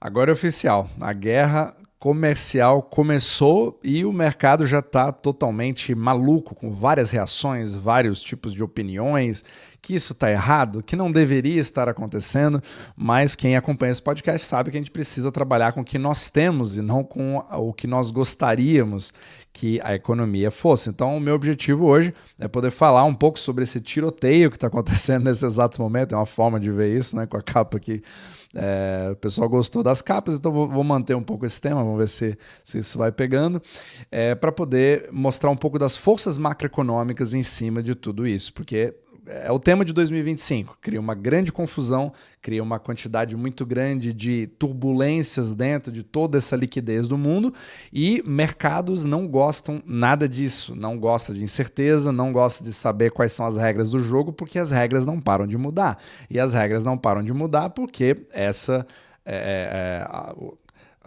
Agora é oficial. A guerra comercial começou e o mercado já está totalmente maluco, com várias reações, vários tipos de opiniões, que isso está errado, que não deveria estar acontecendo, mas quem acompanha esse podcast sabe que a gente precisa trabalhar com o que nós temos e não com o que nós gostaríamos que a economia fosse. Então, o meu objetivo hoje é poder falar um pouco sobre esse tiroteio que está acontecendo nesse exato momento. É uma forma de ver isso, né, com a capa aqui. O pessoal gostou das capas, então vou manter um pouco esse tema, vamos ver se isso vai pegando, para poder mostrar um pouco das forças macroeconômicas em cima de tudo isso, porque é o tema de 2025, cria uma grande confusão, cria uma quantidade muito grande de turbulências dentro de toda essa liquidez do mundo e mercados não gostam nada disso, não gostam de incerteza, não gostam de saber quais são as regras do jogo, porque as regras não param de mudar. E as regras não param de mudar porque essa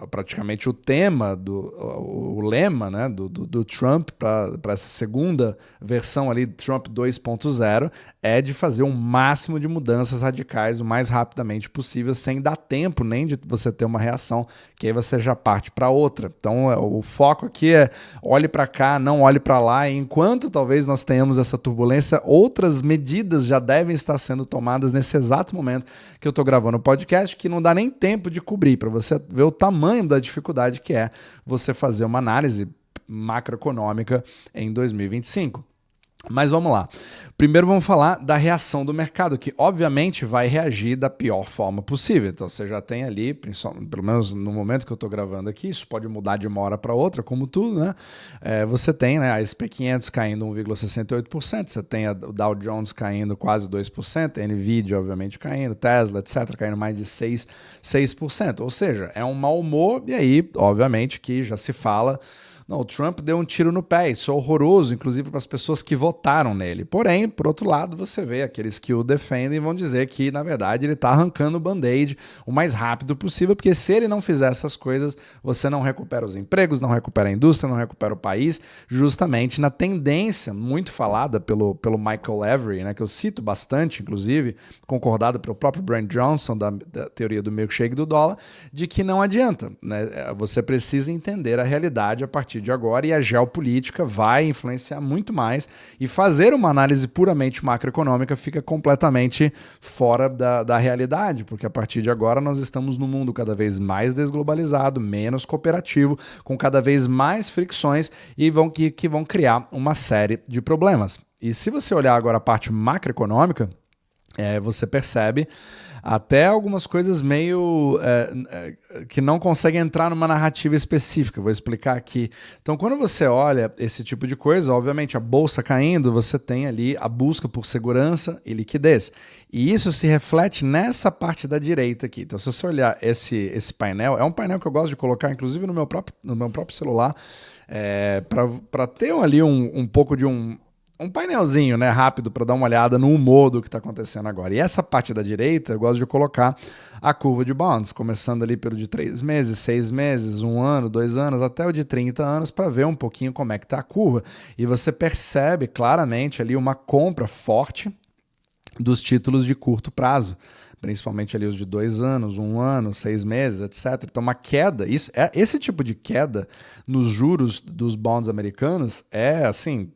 praticamente o tema, o lema, né, do Trump para essa segunda versão ali, Trump 2.0, é de fazer o máximo de mudanças radicais o mais rapidamente possível, sem dar tempo nem de você ter uma reação, que aí você já parte para outra. Então o foco aqui é olhe para cá, não olhe para lá, e enquanto talvez nós tenhamos essa turbulência, outras medidas já devem estar sendo tomadas nesse exato momento que eu estou gravando o podcast, que não dá nem tempo de cobrir, para você ver o tamanho da dificuldade que é você fazer uma análise macroeconômica em 2025. Mas vamos lá. Primeiro vamos falar da reação do mercado, que obviamente vai reagir da pior forma possível. Então você já tem ali, pelo menos no momento que eu estou gravando aqui, isso pode mudar de uma hora para outra, como tudo, né? Você tem, né, a SP500 caindo 1,68%, você tem o Dow Jones caindo quase 2%, a Nvidia obviamente caindo, Tesla, etc., caindo mais de 6%. Ou seja, é um mau humor e aí, obviamente, que já se fala... Não, o Trump deu um tiro no pé, isso é horroroso, inclusive para as pessoas que votaram nele. Porém, por outro lado, você vê aqueles que o defendem vão dizer que, na verdade, ele está arrancando o band-aid o mais rápido possível, porque se ele não fizer essas coisas, você não recupera os empregos, não recupera a indústria, não recupera o país, justamente na tendência muito falada pelo Michael Lavery, né, que eu cito bastante, inclusive, concordado pelo próprio Brent Johnson, da teoria do milkshake do dólar, de que não adianta, né? Você precisa entender a realidade a partir de agora, e a geopolítica vai influenciar muito mais, e fazer uma análise puramente macroeconômica fica completamente fora da realidade, porque a partir de agora nós estamos num mundo cada vez mais desglobalizado, menos cooperativo, com cada vez mais fricções e que vão criar uma série de problemas. E se você olhar agora a parte macroeconômica, você percebe até algumas coisas meio que não conseguem entrar numa narrativa específica. Vou explicar aqui. Então, quando você olha esse tipo de coisa, obviamente a bolsa caindo, você tem ali a busca por segurança e liquidez. E isso se reflete nessa parte da direita aqui. Então, se você olhar esse painel, é um painel que eu gosto de colocar, inclusive, no meu próprio celular, para ter ali um pouco de um painelzinho, né, rápido, para dar uma olhada no humor do que está acontecendo agora. E essa parte da direita, eu gosto de colocar a curva de bonds, começando ali pelo de 3 meses, 6 meses, 1 ano, 2 anos, até o de 30 anos, para ver um pouquinho como é que está a curva. E você percebe claramente ali uma compra forte dos títulos de curto prazo, principalmente ali os de 2 anos, 1 ano, 6 meses, etc. Então, uma queda, esse tipo de queda nos juros dos bonds americanos é assim...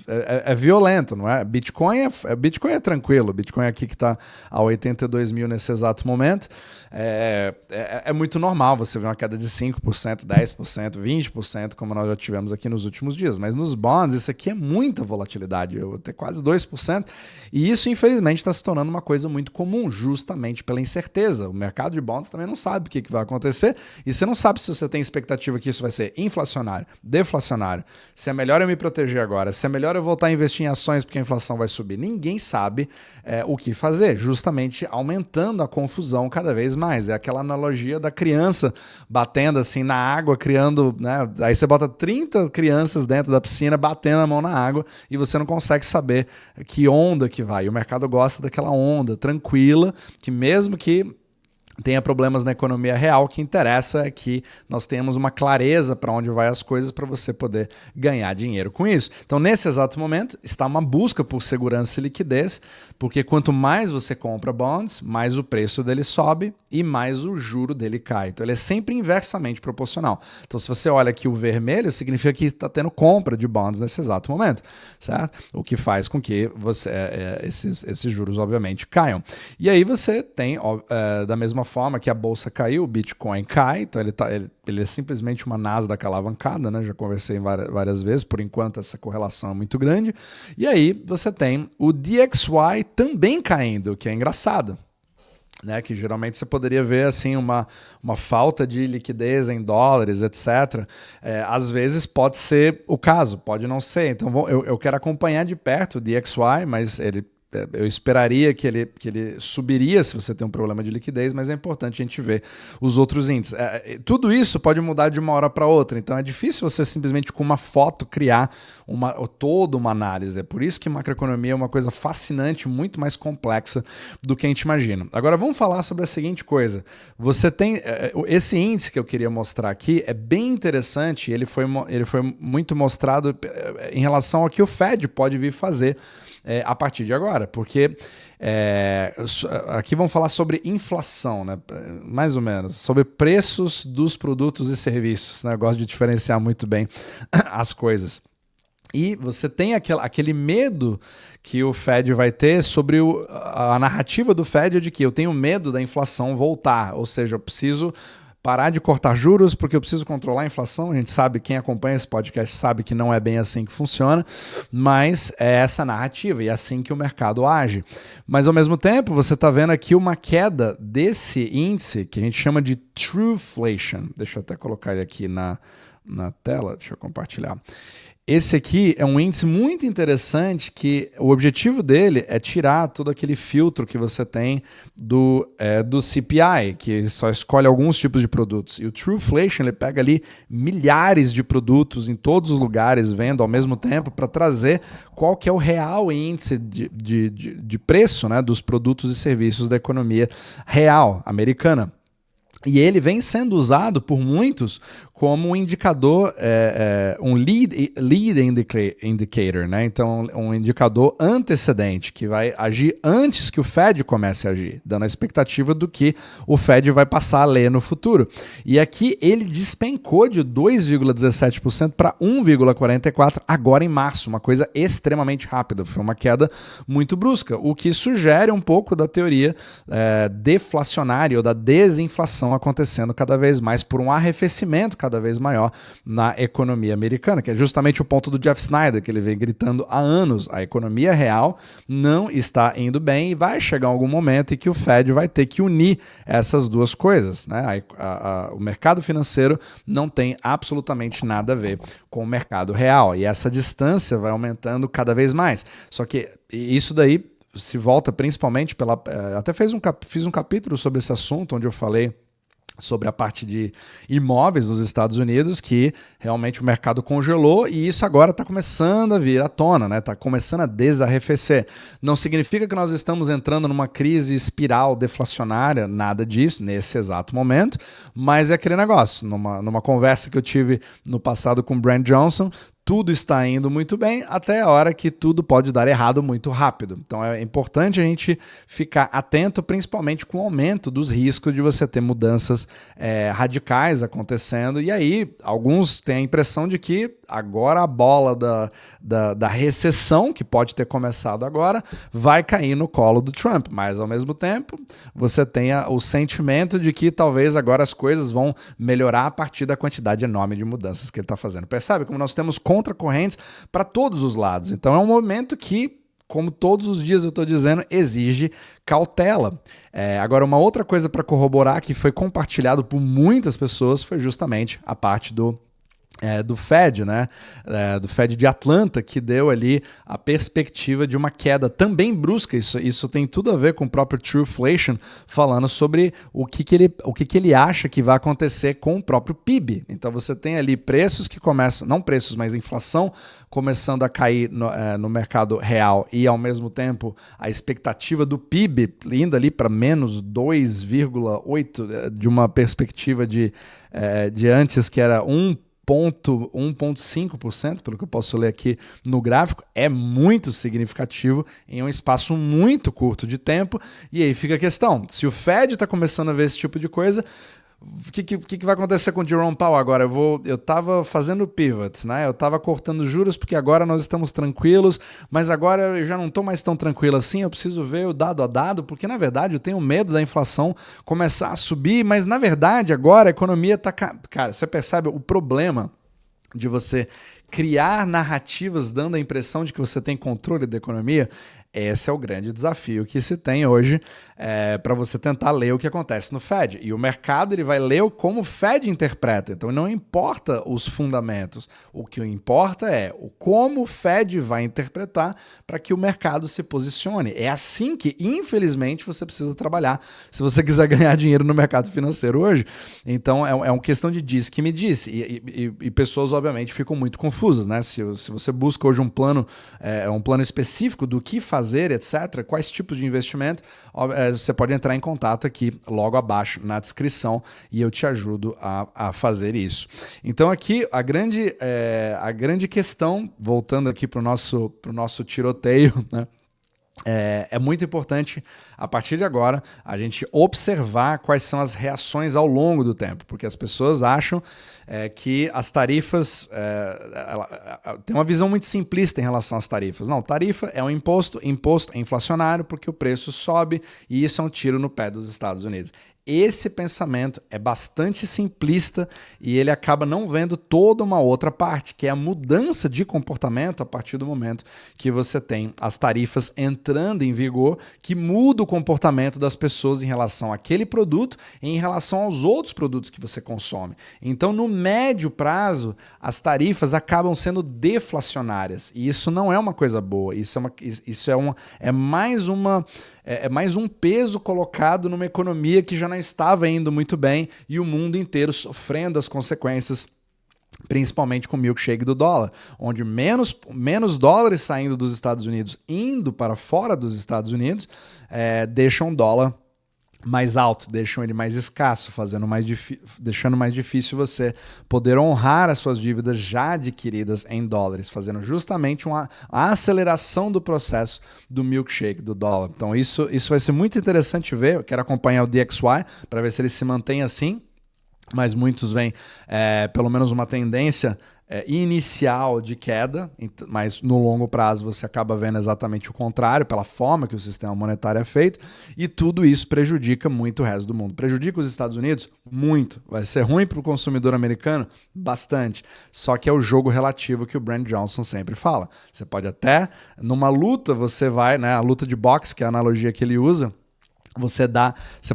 É violento, não é? Bitcoin é tranquilo. Bitcoin aqui que está a 82 mil nesse exato momento. É muito normal você ver uma queda de 5%, 10%, 20%, como nós já tivemos aqui nos últimos dias. Mas nos bonds, isso aqui é muita volatilidade, até quase 2%. E isso, infelizmente, está se tornando uma coisa muito comum, justamente pela incerteza. O mercado de bonds também não sabe o que vai acontecer. E você não sabe se você tem expectativa que isso vai ser inflacionário, deflacionário, se é melhor eu me proteger agora, se é melhor eu voltar a investir em ações porque a inflação vai subir. Ninguém sabe o que fazer, justamente aumentando a confusão cada vez mais. É aquela analogia da criança batendo assim na água, criando, né? Aí você bota 30 crianças dentro da piscina batendo a mão na água e você não consegue saber que onda que vai. E o mercado gosta daquela onda tranquila, que mesmo que tenha problemas na economia real. O que interessa é que nós tenhamos uma clareza para onde vai as coisas para você poder ganhar dinheiro com isso. Então, nesse exato momento, está uma busca por segurança e liquidez, porque quanto mais você compra bonds, mais o preço dele sobe e mais o juro dele cai. Então, ele é sempre inversamente proporcional. Então, se você olha aqui o vermelho, significa que está tendo compra de bonds nesse exato momento, certo? O que faz com que esses juros, obviamente, caiam. E aí você tem, da mesma forma que a bolsa caiu, o Bitcoin cai, então ele é simplesmente uma Nasdaq alavancada, né? Já conversei várias vezes, por enquanto essa correlação é muito grande. E aí você tem o DXY também caindo, que é engraçado. Né, que geralmente você poderia ver assim uma falta de liquidez em dólares, etc. Às vezes pode ser o caso, pode não ser. Então eu quero acompanhar de perto o DXY, mas eu esperaria que ele subiria se você tem um problema de liquidez, mas é importante a gente ver os outros índices. Tudo isso pode mudar de uma hora para outra, então é difícil você simplesmente com uma foto criar toda uma análise. É por isso que macroeconomia é uma coisa fascinante, muito mais complexa do que a gente imagina. Agora vamos falar sobre a seguinte coisa. Você tem esse índice que eu queria mostrar aqui, é bem interessante, ele foi muito mostrado em relação ao que o Fed pode vir fazer a partir de agora, porque aqui vamos falar sobre inflação, né? Mais ou menos, sobre preços dos produtos e serviços, né? Eu gosto de diferenciar muito bem as coisas. E você tem aquele medo que o Fed vai ter sobre a narrativa do Fed de que eu tenho medo da inflação voltar, ou seja, eu preciso parar de cortar juros porque eu preciso controlar a inflação. A gente sabe, quem acompanha esse podcast sabe que não é bem assim que funciona, mas é essa narrativa e é assim que o mercado age. Mas ao mesmo tempo, você está vendo aqui uma queda desse índice que a gente chama de Trueflation. Deixa eu até colocar ele aqui na tela, deixa eu compartilhar. Esse aqui é um índice muito interessante que o objetivo dele é tirar todo aquele filtro que você tem do CPI, que só escolhe alguns tipos de produtos. E o Trueflation, ele pega ali milhares de produtos em todos os lugares, vendo ao mesmo tempo, para trazer qual que é o real índice de preço, né, dos produtos e serviços da economia real americana. E ele vem sendo usado por muitos como um indicador, um lead indicator, né? Então, um indicador antecedente, que vai agir antes que o Fed comece a agir, dando a expectativa do que o Fed vai passar a ler no futuro. E aqui ele despencou de 2,17% para 1,44% agora em março, uma coisa extremamente rápida, foi uma queda muito brusca, o que sugere um pouco da teoria deflacionária ou da desinflação acontecendo cada vez mais por um arrefecimento cada vez maior na economia americana, que é justamente o ponto do Jeff Snyder, que ele vem gritando há anos. A economia real não está indo bem e vai chegar algum momento em que o Fed vai ter que unir essas duas coisas, né? O mercado financeiro não tem absolutamente nada a ver com o mercado real e essa distância vai aumentando cada vez mais. Só que isso daí se volta principalmente até fiz um capítulo sobre esse assunto, onde eu falei sobre a parte de imóveis nos Estados Unidos, que realmente o mercado congelou e isso agora está começando a vir à tona, né? Está começando a desarrefecer. Não significa que nós estamos entrando numa crise espiral deflacionária, nada disso, nesse exato momento, mas é aquele negócio. Numa conversa que eu tive no passado com o Brent Johnson, tudo está indo muito bem até a hora que tudo pode dar errado muito rápido. Então é importante a gente ficar atento, principalmente com o aumento dos riscos de você ter mudanças radicais acontecendo. E aí, alguns têm a impressão de que agora a bola da recessão, que pode ter começado agora, vai cair no colo do Trump. Mas, ao mesmo tempo, você tem o sentimento de que talvez agora as coisas vão melhorar a partir da quantidade enorme de mudanças que ele está fazendo. Percebe como nós temos contracorrentes para todos os lados. Então é um momento que, como todos os dias eu estou dizendo, exige cautela. Agora, uma outra coisa para corroborar que foi compartilhado por muitas pessoas foi justamente a parte do do Fed, né? Do Fed de Atlanta, que deu ali a perspectiva de uma queda também brusca. Isso tem tudo a ver com o próprio Trueflation, falando sobre o que ele acha que vai acontecer com o próprio PIB. Então você tem ali preços que começam, não preços, mas inflação começando a cair no mercado real, e ao mesmo tempo a expectativa do PIB indo ali para menos 2,8, de uma perspectiva de antes que era 1,5%, pelo que eu posso ler aqui no gráfico, é muito significativo em um espaço muito curto de tempo. E aí fica a questão, se o Fed está começando a ver esse tipo de coisa, o que vai acontecer com o Jerome Powell agora? Eu estava fazendo pivot, né? Eu estava cortando juros porque agora nós estamos tranquilos, mas agora eu já não estou mais tão tranquilo assim, eu preciso ver o dado a dado, porque na verdade eu tenho medo da inflação começar a subir, mas na verdade agora a economia está... Cara, você percebe o problema de você criar narrativas dando a impressão de que você tem controle da economia? Esse é o grande desafio que se tem hoje para você tentar ler o que acontece no Fed. E o mercado ele vai ler como o Fed interpreta. Então não importa os fundamentos. O que importa é como o Fed vai interpretar para que o mercado se posicione. É assim que, infelizmente, você precisa trabalhar se você quiser ganhar dinheiro no mercado financeiro hoje. Então é uma questão de diz que me disse. E pessoas, obviamente, ficam muito confusas, né? Se você busca hoje um plano específico do que fazer, etc., quais tipos de investimento, você pode entrar em contato aqui logo abaixo na descrição e eu te ajudo a fazer isso. Então aqui a grande questão, voltando aqui para o nosso tiroteio, né? É muito importante, a partir de agora, a gente observar quais são as reações ao longo do tempo, porque as pessoas acham que as tarifas... tem uma visão muito simplista em relação às tarifas. Não, tarifa é um imposto é inflacionário porque o preço sobe e isso é um tiro no pé dos Estados Unidos. Esse pensamento é bastante simplista e ele acaba não vendo toda uma outra parte, que é a mudança de comportamento a partir do momento que você tem as tarifas entrando em vigor, que muda o comportamento das pessoas em relação àquele produto e em relação aos outros produtos que você consome. Então, no médio prazo, as tarifas acabam sendo deflacionárias e isso não é uma coisa boa. É mais um peso colocado numa economia que já não estava indo muito bem e o mundo inteiro sofrendo as consequências, principalmente com o milkshake do dólar, onde menos dólares saindo dos Estados Unidos indo para fora dos Estados Unidos deixam o dólar mais alto, deixam ele mais escasso, deixando mais difícil você poder honrar as suas dívidas já adquiridas em dólares, fazendo justamente a aceleração do processo do milkshake do dólar. Então isso vai ser muito interessante ver. Eu quero acompanhar o DXY para ver se ele se mantém assim, mas muitos veem pelo menos uma tendência inicial de queda, mas no longo prazo você acaba vendo exatamente o contrário, pela forma que o sistema monetário é feito, e tudo isso prejudica muito o resto do mundo. Prejudica os Estados Unidos? Muito. Vai ser ruim para o consumidor americano? Bastante. Só que é o jogo relativo que o Brent Johnson sempre fala. Você pode até, numa luta, você vai, né, a luta de boxe, que é a analogia que ele usa, você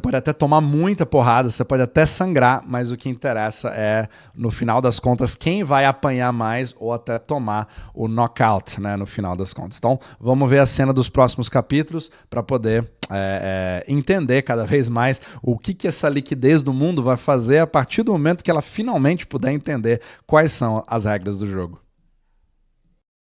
pode até tomar muita porrada, você pode até sangrar, mas o que interessa é, no final das contas, quem vai apanhar mais ou até tomar o knockout, né, no final das contas. Então, vamos ver a cena dos próximos capítulos para poder entender cada vez mais o que essa liquidez do mundo vai fazer a partir do momento que ela finalmente puder entender quais são as regras do jogo.